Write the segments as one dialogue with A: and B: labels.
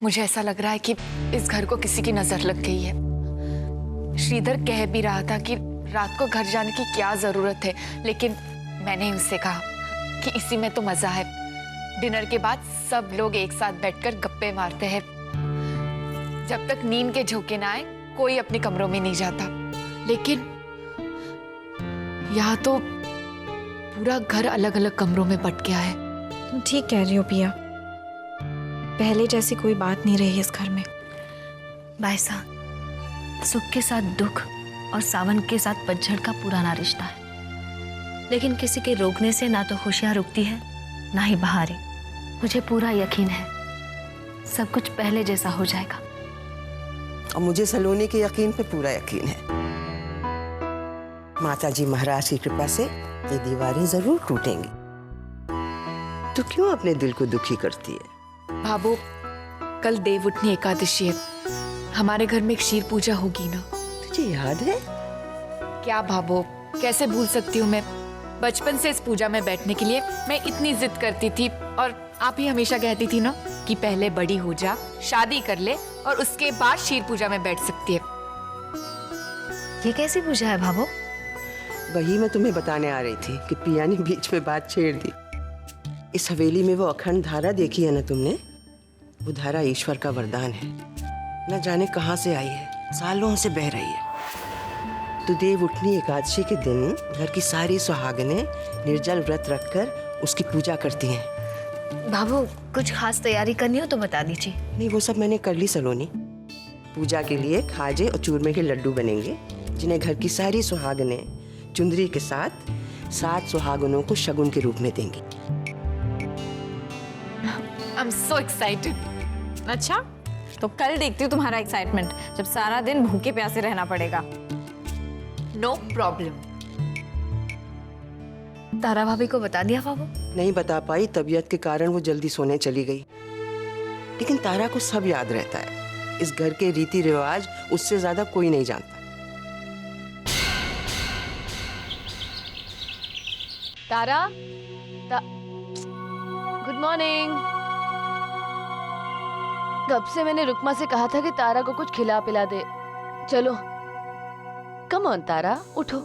A: मुझे ऐसा लग रहा है कि इस घर को किसी की नजर लग गई है। श्रीधर कह भी रहा था कि रात को घर जाने की क्या जरूरत है, लेकिन मैंने उससे कहा कि इसी में तो मजा है। डिनर के बाद सब लोग एक साथ बैठकर गप्पे मारते हैं। जब तक नींद के झोंके ना आए कोई अपने कमरों में नहीं जाता। लेकिन यहाँ तो पूरा घर अलग अलग कमरों में बट गया है।
B: तुम ठीक कह रही हो पिया, पहले जैसी कोई बात नहीं रही इस घर में।
C: बायसा, सुख के साथ दुख और सावन के साथ पतझड़ का पुराना रिश्ता है, लेकिन किसी के रोकने से ना तो खुशियां रुकती है ना ही बहारें। मुझे पूरा यकीन है सब कुछ पहले जैसा हो जाएगा।
D: और मुझे सलोनी के यकीन पे पूरा यकीन है। माता जी महाराज की कृपा से ये दीवारें जरूर टूटेंगी। तो क्यों अपने दिल को दुखी करती है?
A: भाभो, कल देवउठनी एकादशी है, हमारे घर में एक क्षीर पूजा होगी ना।
D: तुझे याद है?
A: क्या भाभो, कैसे भूल सकती हूँ मैं। बचपन से इस पूजा में बैठने के लिए मैं इतनी जिद करती थी, और आप ही हमेशा कहती थी ना कि पहले बड़ी हो जा, शादी कर ले और उसके बाद क्षीर पूजा में बैठ सकती है।
C: ये कैसी पूजा है भाभो?
D: वही मैं तुम्हें बताने आ रही थी कि पिया ने बीच में बात छेड़ दी। इस हवेली में वो अखंड धारा देखी है ना तुमने? वो धारा ईश्वर का वरदान है। न जाने कहाँ से आई है, सालों से बह रही है। तो देवउठनी एकादशी के दिन घर की सारी सुहागनें निर्जल व्रत रखकर उसकी पूजा करती हैं।
C: भाभो, कुछ खास तैयारी करनी हो तो बता दीजिए।
D: नहीं, वो सब मैंने कर ली सलोनी। पूजा के लिए खाजे और चूरमे के लड्डू बनेंगे, जिन्हें घर की सारी सुहागनें चुंदरी के साथ 7 सुहागनों को शगुन के रूप में देंगी।
A: I'm so excited.
B: अच्छा, तो कल देखती हूँ तुम्हारा एक्साइटमेंट, जब सारा दिन भूखे प्यासे रहना पड़ेगा।
A: No problem.
C: तारा भाभी को बता दिया भाभो?
D: नहीं बता पाई, तबीयत के कारण वो जल्दी सोने चली गई। लेकिन तारा को सब याद रहता है। इस घर के रीति रिवाज उससे ज्यादा कोई नहीं जानता।
E: तारा, गुड मॉर्निंग। कब से मैंने रुकमा से कहा था कि तारा को कुछ खिला पिला दे। चलो, कम ऑन तारा, उठो।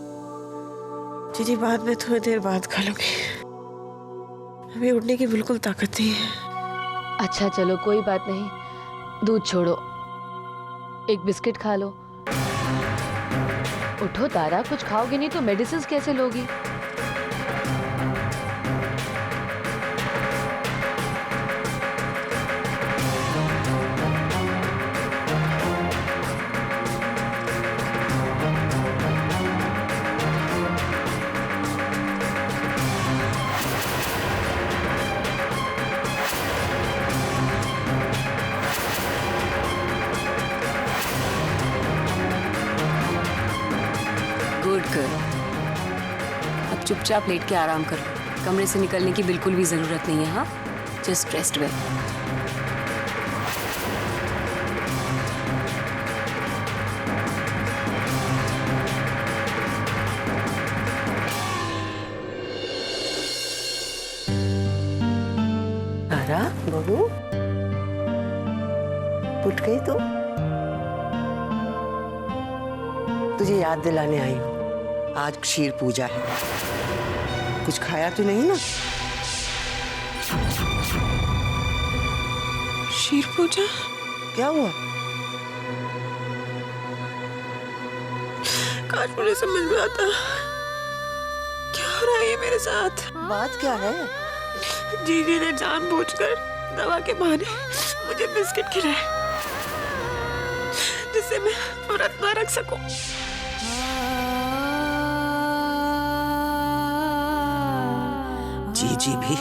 F: जी बाद में थोड़ी देर बाद खा लूंगी, अभी उठने की बिल्कुल ताकत नहीं है।
E: अच्छा चलो, कोई बात नहीं, दूध छोड़ो, एक बिस्किट खा लो। उठो तारा, कुछ खाओगे नहीं तो मेडिसिन कैसे लोगी?
G: गुड गर्ल, अब चुपचाप लेट के आराम करो। कमरे से निकलने की बिल्कुल भी जरूरत नहीं है। हाँ, जस्ट रेस्ट वेल।
D: तारा बहू, उठ गई तू? तुझे याद दिलाने आई हूँ, आज क्षीर पूजा है। कुछ खाया तो नहीं ना?
F: क्षीर पूजा?
D: क्या हुआ?
F: काश मुझे समझ में आता क्या हो रहा है ये मेरे साथ।
D: बात क्या है?
F: जीजी ने जानबूझकर दवा के बहाने मुझे बिस्किट खिलाए, जिससे मैं व्रत न रख सकूं।
D: जीजी भी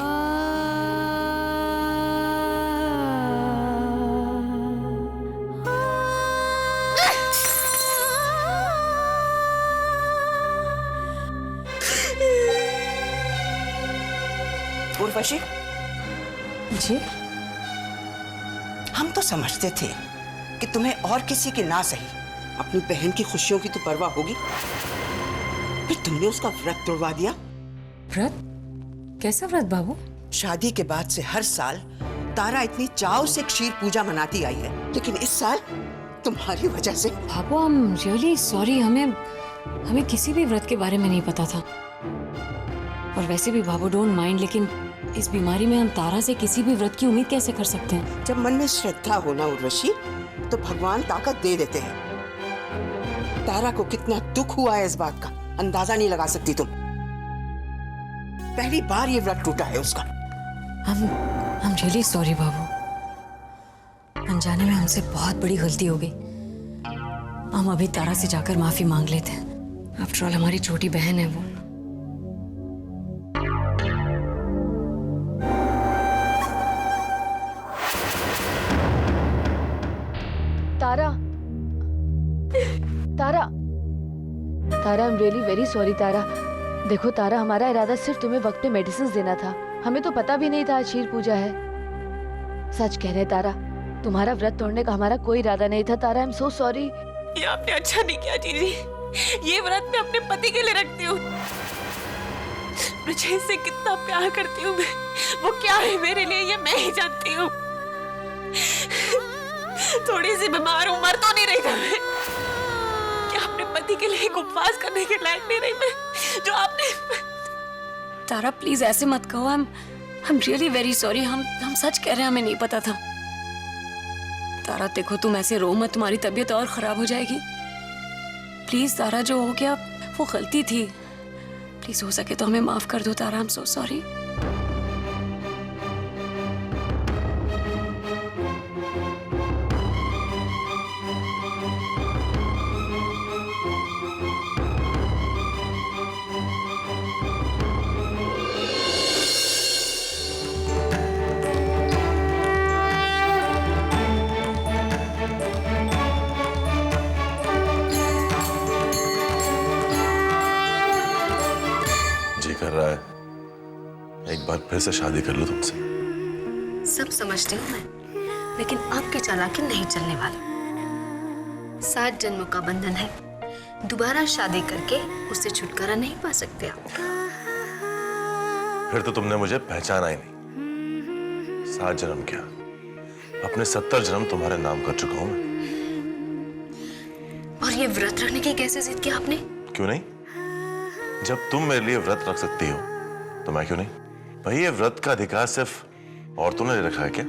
D: उर्वशी
B: जी,
D: हम तो समझते थे कि तुम्हें और किसी की ना सही अपनी बहन की खुशियों की तो परवाह होगी, फिर तुमने उसका व्रत तोड़वा दिया।
G: व्रत? कैसा व्रत बाबू?
D: शादी के बाद से हर साल तारा इतनी चाव से क्षीर पूजा मनाती आई है, लेकिन इस साल तुम्हारी वजह से।
G: भाभो आई एम रियली सॉरी, हमें किसी भी व्रत के बारे में नहीं पता था। और वैसे भी भाभो डोंट माइंड, लेकिन इस बीमारी में हम तारा से किसी भी व्रत की उम्मीद कैसे कर सकते हैं?
D: जब मन में श्रद्धा हो ना उर्वशी, तो भगवान ताकत दे देते हैं। तारा को कितना दुख हुआ है इस बात का अंदाजा नहीं लगा सकती तुम। पहली बार ये व्रत टूटा है उसका।
G: I'm really sorry बाबू, अनजाने में हमसे बहुत बड़ी गलती हो गई। हम अभी तारा से जाकर माफी मांग लेते हैं। आफ्टर ऑल हमारी छोटी बहन है वो।
E: Tara, Tara, Tara, I am really very sorry Tara. देखो तारा, हमारा इरादा सिर्फ तुम्हें वक्त पे मेडिसिन देना था। हमें तो पता भी नहीं था आज क्षीर पूजा है। सच कह रहे तारा, तुम्हारा व्रत तोड़ने का हमारा कोई इरादा नहीं था। तारा, आई एम सो सॉरी।
F: ये आपने अच्छा नहीं किया जीजी। ये व्रत मैं अपने पति के लिए रखती हूँ। मुझे इससे कितना प्यार करती हूँ मैं, वो क्या है मेरे लिए ये मैं ही जानती हूँ। थोड़ी सी बीमार हूँ, मर तो नहीं रही था मैं। क्या अपने पति के लिए एक उपवास करने के लायक नहीं रही मैं, जो आपने।
G: तारा प्लीज ऐसे मत कहो। I'm really very sorry. हम सच कह रहे हैं, हमें नहीं पता था। तारा देखो, तुम ऐसे रो मत, तुम्हारी तबीयत और खराब हो जाएगी। प्लीज तारा, जो हो गया वो गलती थी। प्लीज हो सके तो हमें माफ कर दो तारा। I am so sorry.
H: कर रहा है एक बार फिर से शादी कर लूं तुमसे।
C: सब समझती हूँ मैं, लेकिन आपकी चालाकी नहीं चलने वाली। 7 जन्मों का बंधन है, दोबारा शादी करके उससे छुटकारा नहीं पा सकते आप।
H: फिर तो तुमने मुझे पहचाना ही नहीं। 7 जन्म क्या, अपने 70 जन्म तुम्हारे नाम कर चुका हूं मैं।
C: और ये व्रत रखने की कैसे जिद की आपने?
H: क्यों नहीं? जब तुम मेरे लिए व्रत रख सकती हो तो मैं क्यों नहीं? भाई ये व्रत का अधिकार सिर्फ औरतों ने ले रखा है क्या?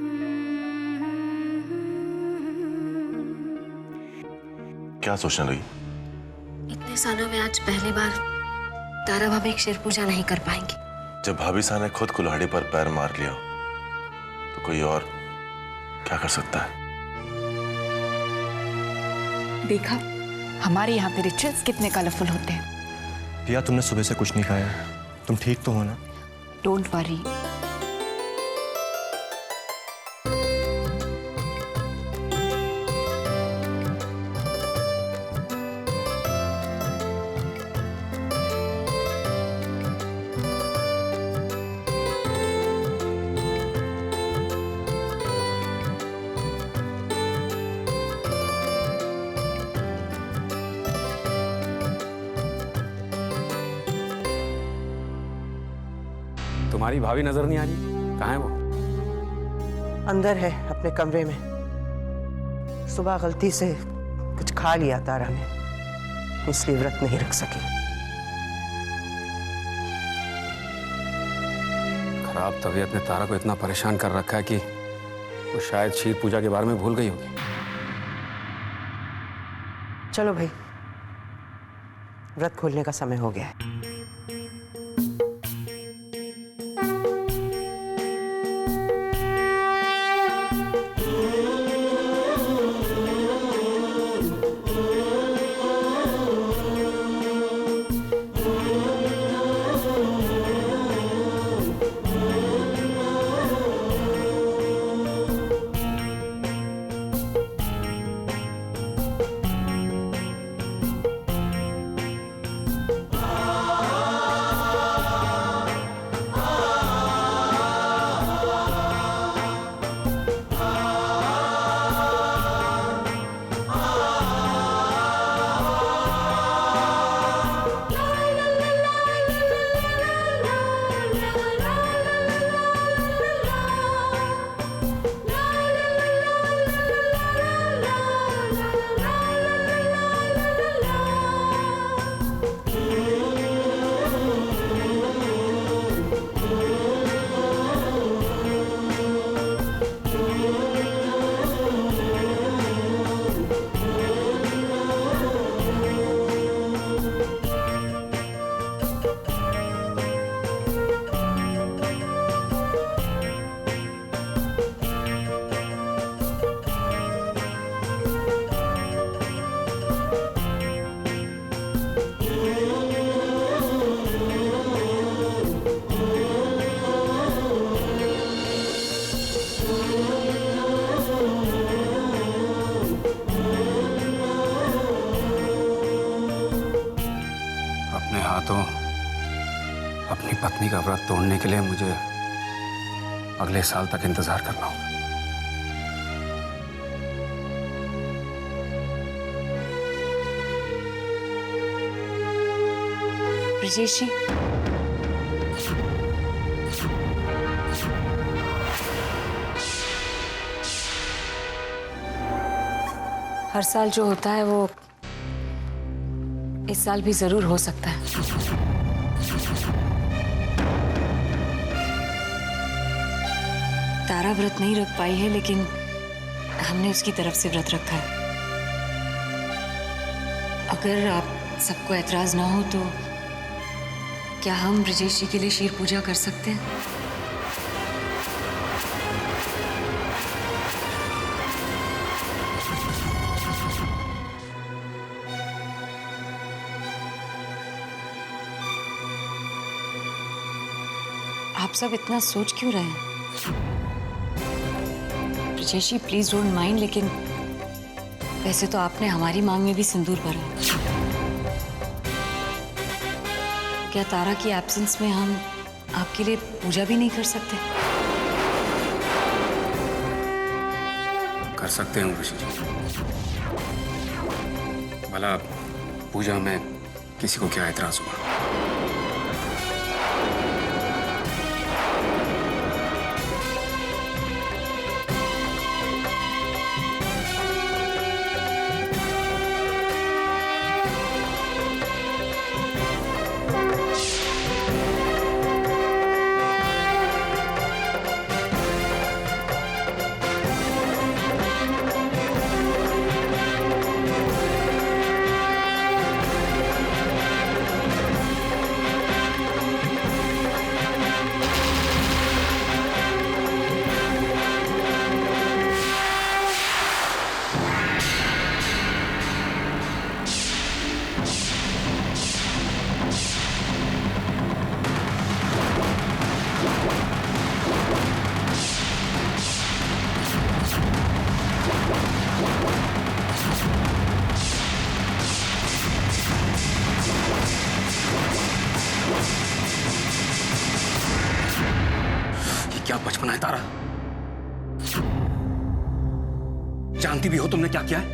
H: क्या सोचने लगी?
C: इतने सालों में आज पहली बार तारा भाभी क्षीर पूजा नहीं कर पाएंगी।
H: जब भाभी साहब ने खुद कुल्हाड़ी पर पैर मार लिया तो कोई और क्या कर सकता है?
A: देखा, हमारे यहाँ पे रिचुअल्स कितने कलरफुल होते हैं।
I: पिया, तुमने सुबह से कुछ नहीं खाया। तुम ठीक तो हो ना?
A: Don't worry.
I: तुम्हारी भाभी नजर नहीं आ रही, कहाँ है वो?
D: अंदर है अपने कमरे में। सुबह गलती से कुछ खा लिया तारा ने, इसलिए व्रत नहीं रख सकी।
I: खराब तबीयत ने तारा को इतना परेशान कर रखा है कि वो शायद क्षीर पूजा के बारे में भूल गई होगी।
D: चलो भाई, व्रत खोलने का समय हो गया है।
I: तो अपनी पत्नी का व्रत तोड़ने के लिए मुझे अगले साल तक इंतजार करना होगा।
G: ब्रजेश जी, हर साल जो होता है वो इस साल भी जरूर हो सकता है। तारा व्रत नहीं रख पाई है, लेकिन हमने उसकी तरफ से व्रत रखा है। अगर आप सबको ऐतराज ना हो तो क्या हम ब्रजेश जी के लिए शीर पूजा कर सकते हैं? आप सब इतना सोच क्यों रहे हैं? ब्रजेश जी प्लीज डोंट माइंड, लेकिन वैसे तो आपने हमारी मांग में भी सिंदूर भरा है। क्या तारा की एब्सेंस में हम आपके लिए पूजा भी नहीं कर सकते?
I: कर सकते हैं ऋषि जी। भला पूजा में किसी को क्या एतराज हुआ? क्या बचपना है तारा? जानती भी हो तुमने क्या किया है?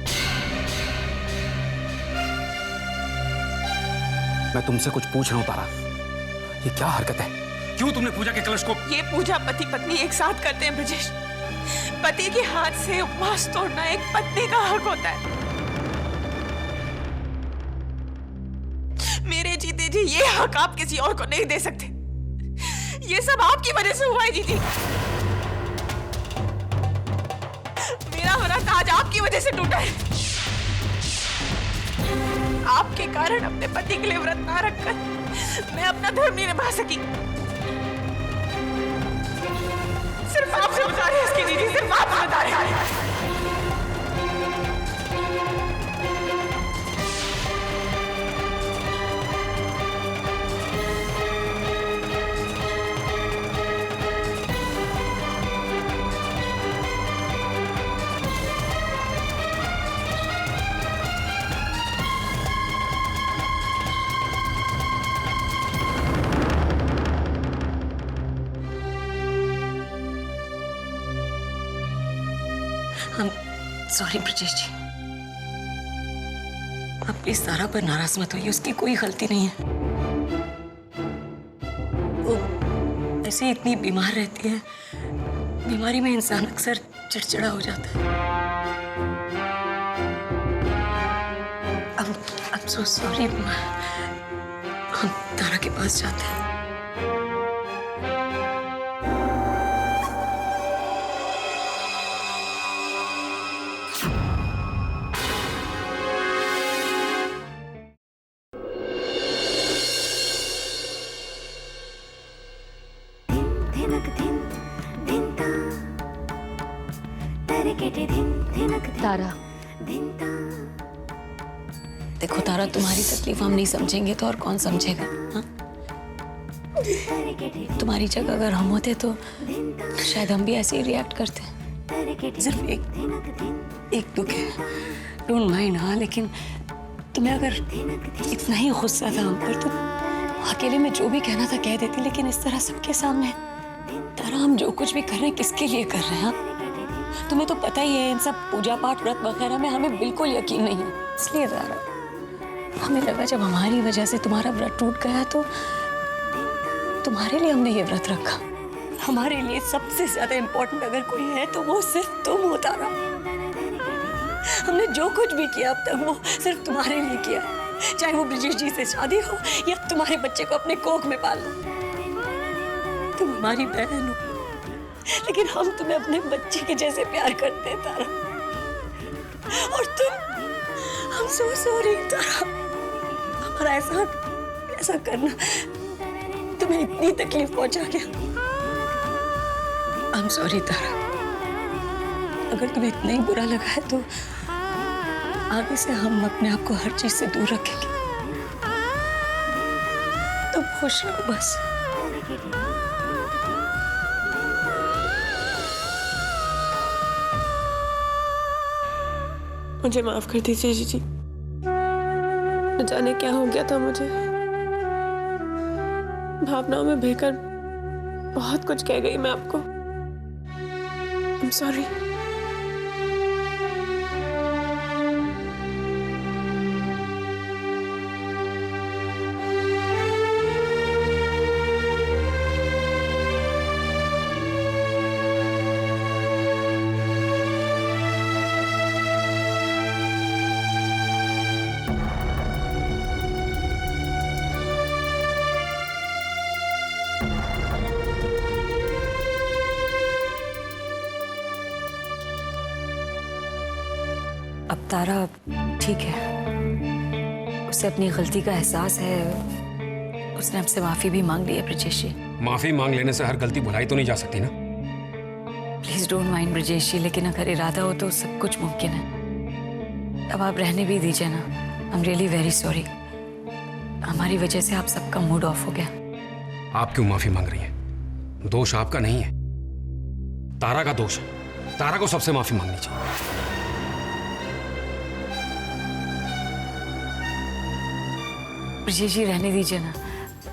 I: मैं तुमसे कुछ पूछ रहा हूं तारा, ये क्या हरकत है? क्यों तुमने पूजा के कलश को?
F: ये पूजा पति पत्नी एक साथ करते हैं ब्रजेश। पति के हाथ से उपवास तोड़ना एक पत्नी का हक होता है। मेरे जीते जी ये हक आप किसी और को नहीं दे सकते। ये सब आपकी वजह से हुआ है जीजी। मेरा व्रत आज आपकी वजह से टूटा है। आपके कारण अपने पति के लिए व्रत ना रखकर मैं अपना धर्म नहीं निभा सकी। सिर्फ आप जिम्मेदार हैं इसकी जीजी, सिर्फ आप जिम्मेदार हैं।
G: सॉरी ब्रजेश जी, आप प्लीज तारा पर नाराज मत होइए, उसकी कोई गलती नहीं है। वो ऐसे इतनी बीमार रहती है, बीमारी में इंसान अक्सर चिड़चिड़ा हो जाता है। अब सो सॉरी, हम तारा के पास जाते हैं।
E: तारा,
G: देखो तारा, तुम्हारी तकलीफ हम नहीं समझेंगे तो और कौन समझेगा? हाँ? तुम्हारी जगह अगर हम होते तो शायद हम भी ऐसे ही रिएक्ट करते। सिर्फ एक दुख है, डोंट माइंड। हाँ, लेकिन तुम्हें अगर इतना ही गुस्सा था हम पर तो अकेले में जो भी कहना था कह देती, लेकिन इस तरह सबके सामने। तारा, हम जो कुछ भी कर रहे हैं किसके लिए कर रहे हैं? तुम्हें तो पता ही है इन सब पूजा पाठ व्रत वगैरह में हमें बिल्कुल यकीन नहीं है। इसलिए तारा, हमें लगा जब हमारी वजह से तुम्हारा व्रत टूट गया तो तुम्हारे लिए हमने ये व्रत रखा। हमारे लिए सबसे ज्यादा इम्पोर्टेंट अगर कोई है तो वो सिर्फ तुम हो तारा। हमने जो कुछ भी किया अब तक वो सिर्फ तुम्हारे लिए किया, चाहे वो ब्रिजेश जी से शादी हो या तुम्हारे बच्चे को अपने कोख में पालना। तुम हमारी बहन हो, लेकिन हम तुम्हें अपने बच्चे के जैसे प्यार करते हैं तारा। और तुम, हम सो सॉरी तारा, हमारा ऐसा करना तुम्हें इतनी तकलीफ पहुंचा गया। I'm sorry तारा, अगर तुम्हें इतना ही बुरा लगा है तो आगे से हम अपने आप को हर चीज से दूर रखेंगे। तुम खुश रहो बस।
F: मुझे माफ कर दीजिए जीजी, न जाने क्या हो गया था मुझे। भावनाओं में बहकर बहुत कुछ कह गई मैं आपको। I'm sorry।
G: अब तारा ठीक है, उसे अपनी गलती का एहसास है, उसने हमसे माफी भी मांग ली है ब्रजेश जी।
I: माफी मांग लेने से हर गलती भुलाई तो नहीं जा सकती ना।
G: प्लीज डोंट माइंड ब्रजेश जी, लेकिन अगर इरादा हो तो सब कुछ मुमकिन है। अब आप रहने भी दीजिए ना। आई एम रियली वेरी सॉरी, हमारी वजह से आप सबका मूड ऑफ हो गया।
I: आप क्यों माफी मांग रही हैं? दोष आपका नहीं है, तारा का दोष है। तारा को सबसे माफी मांगनी चाहिए।
G: ब्रजेश जी रहने दीजिए ना,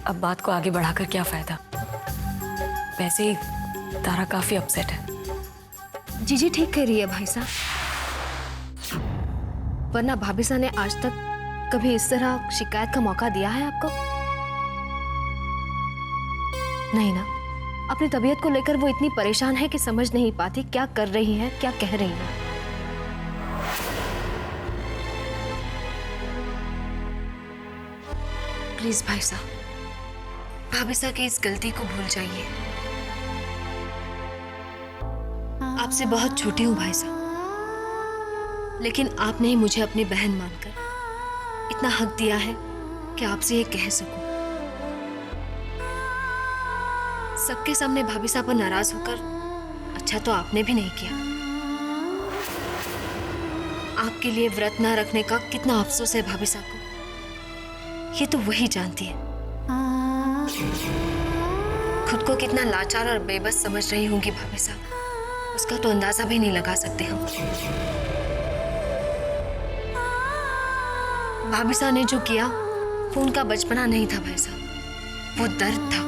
G: अब बात को आगे बढ़ाकर क्या फायदा। वैसे ही तारा काफी अपसेट है।
C: जीजी ठीक कह रही है भाई साहब, वरना भाभी साहब ने आज तक कभी इस तरह शिकायत का मौका दिया है आपको? नहीं ना। अपनी तबीयत को लेकर वो इतनी परेशान है कि समझ नहीं पाती क्या कर रही है, क्या कह रही है। प्लीज भाई साहब, भाभी साहब की इस गलती को भूल जाइए। आपसे बहुत छोटी हूं भाई साहब, लेकिन आपने ही मुझे अपनी बहन मानकर इतना हक दिया है कि आपसे ये कह सकूं। सबके सामने भाभी साहब पर नाराज होकर अच्छा तो आपने भी नहीं किया। आपके लिए व्रत ना रखने का कितना अफसोस है भाभी साहब को, ये तो वही जानती है। खुद को कितना लाचार और बेबस समझ रही होंगी भाभी साहब, उसका तो अंदाजा भी नहीं लगा सकते हम। भाभी साहब ने जो किया वो उनका बचपना नहीं था भाई साहब, वो दर्द था,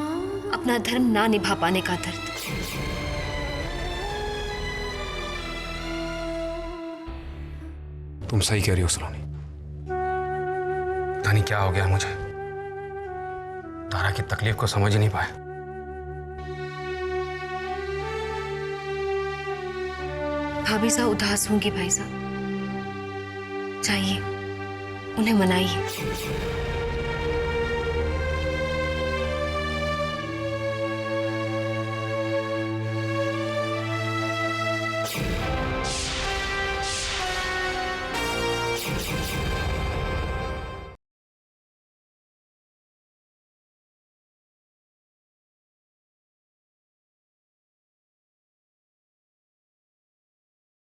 C: अपना धर्म ना निभा पाने का दर्द।
I: तुम सही कह रही हो सलोनी, पता नहीं क्या हो गया मुझे। तारा की तकलीफ को समझ ही नहीं पाया।
C: भाभी साहब उदास होंगी भाई साहब, चाहिए उन्हें मनाइए।